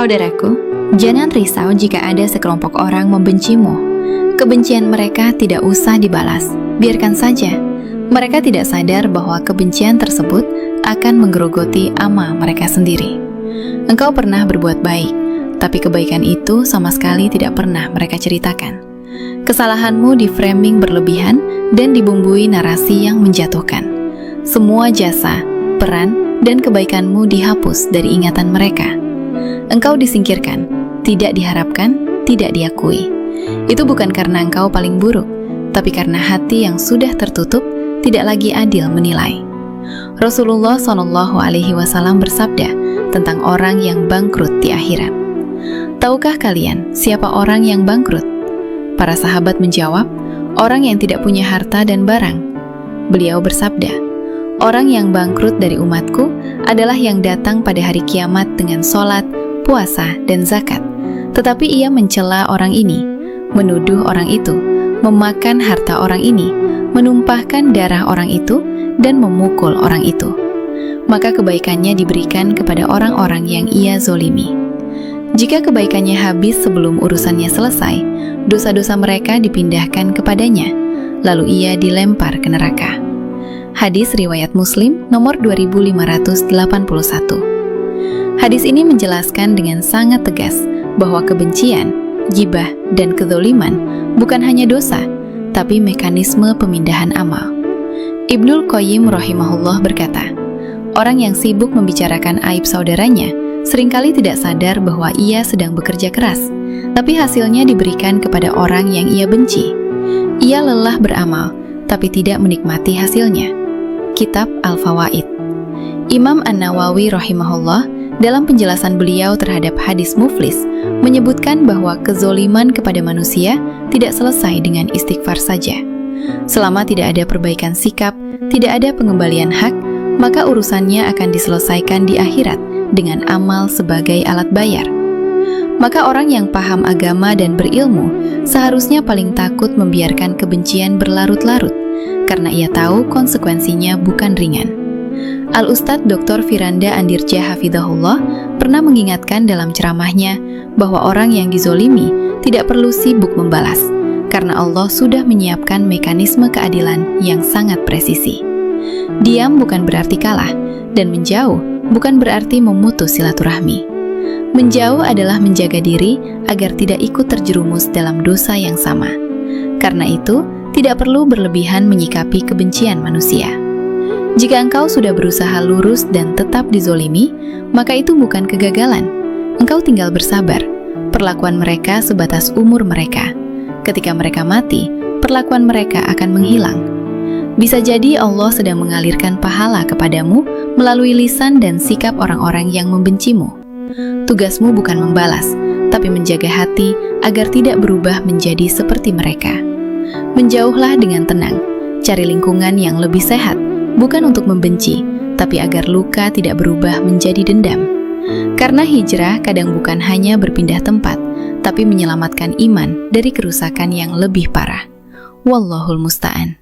Saudaraku, jangan risau jika ada sekelompok orang membencimu. Kebencian mereka tidak usah dibalas, biarkan saja. Mereka tidak sadar bahwa kebencian tersebut akan menggerogoti amal mereka sendiri. Engkau pernah berbuat baik, tapi kebaikan itu sama sekali tidak pernah mereka ceritakan. Kesalahanmu di-framing berlebihan dan dibumbui narasi yang menjatuhkan. Semua jasa, peran, dan kebaikanmu dihapus dari ingatan mereka. Engkau disingkirkan, tidak diharapkan, tidak diakui. Itu bukan karena engkau paling buruk, tapi karena hati yang sudah tertutup tidak lagi adil menilai. Rasulullah SAW bersabda tentang orang yang bangkrut di akhirat. Tahukah kalian siapa orang yang bangkrut? Para sahabat menjawab, orang yang tidak punya harta dan barang. Beliau bersabda, orang yang bangkrut dari umatku adalah yang datang pada hari kiamat dengan sholat, puasa, dan zakat. Tetapi ia mencela orang ini, menuduh orang itu, memakan harta orang ini, menumpahkan darah orang itu, dan memukul orang itu. Maka kebaikannya diberikan kepada orang-orang yang ia zolimi. Jika kebaikannya habis sebelum urusannya selesai, dosa-dosa mereka dipindahkan kepadanya, lalu ia dilempar ke neraka. Hadis riwayat Muslim nomor 2581. Hadis ini menjelaskan dengan sangat tegas bahwa kebencian, ghibah, dan kezoliman bukan hanya dosa, tapi mekanisme pemindahan amal. Ibnul Qayyim rahimahullah berkata, orang yang sibuk membicarakan aib saudaranya seringkali tidak sadar bahwa ia sedang bekerja keras, tapi hasilnya diberikan kepada orang yang ia benci. Ia lelah beramal, tapi tidak menikmati hasilnya. Kitab Al-Fawaid. Imam An-Nawawi rahimahullah dalam penjelasan beliau terhadap hadis muflis menyebutkan bahwa kezoliman kepada manusia tidak selesai dengan istighfar saja. Selama tidak ada perbaikan sikap, tidak ada pengembalian hak, maka urusannya akan diselesaikan di akhirat dengan amal sebagai alat bayar. Maka orang yang paham agama dan berilmu seharusnya paling takut membiarkan kebencian berlarut-larut, karena ia tahu konsekuensinya bukan ringan. Al-Ustadz Dr. Firanda Andirja Hafidhahullah pernah mengingatkan dalam ceramahnya bahwa orang yang dizolimi tidak perlu sibuk membalas, karena Allah sudah menyiapkan mekanisme keadilan yang sangat presisi. Diam bukan berarti kalah, dan menjauh bukan berarti memutus silaturahmi. Menjauh adalah menjaga diri agar tidak ikut terjerumus dalam dosa yang sama. Karena itu, tidak perlu berlebihan menyikapi kebencian manusia. Jika engkau sudah berusaha lurus dan tetap dizolimi, maka itu bukan kegagalan. Engkau tinggal bersabar. Perlakuan mereka sebatas umur mereka. Ketika mereka mati, perlakuan mereka akan menghilang. Bisa jadi Allah sedang mengalirkan pahala kepadamu melalui lisan dan sikap orang-orang yang membencimu. Tugasmu bukan membalas, tapi menjaga hati agar tidak berubah menjadi seperti mereka. Menjauhlah dengan tenang, cari lingkungan yang lebih sehat, bukan untuk membenci, tapi agar luka tidak berubah menjadi dendam. Karena hijrah kadang bukan hanya berpindah tempat, tapi menyelamatkan iman dari kerusakan yang lebih parah. Wallahul musta'an.